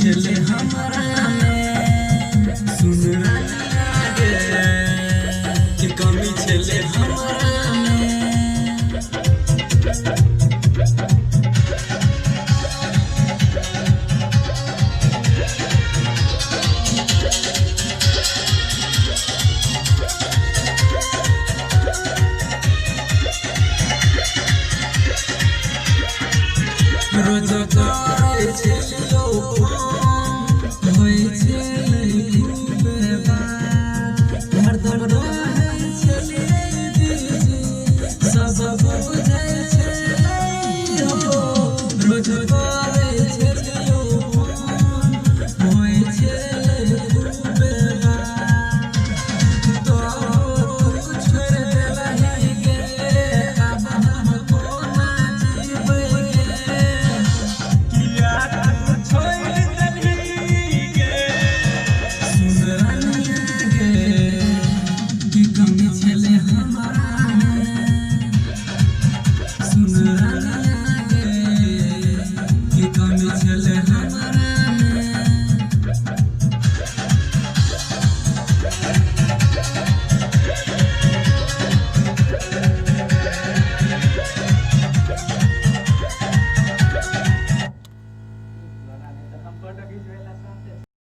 चले हमारा में सुन रनिया गे कि कमी चले हमारा में रोज करे छलियो होय छले खूबे बात हरदम रहै छलिए दीदी सब बुझै छलै हो रोज करे छलियो होय छले खूबे बात तो छोड़ देलही गे अब हम कोना जीबै फोटो खींचवे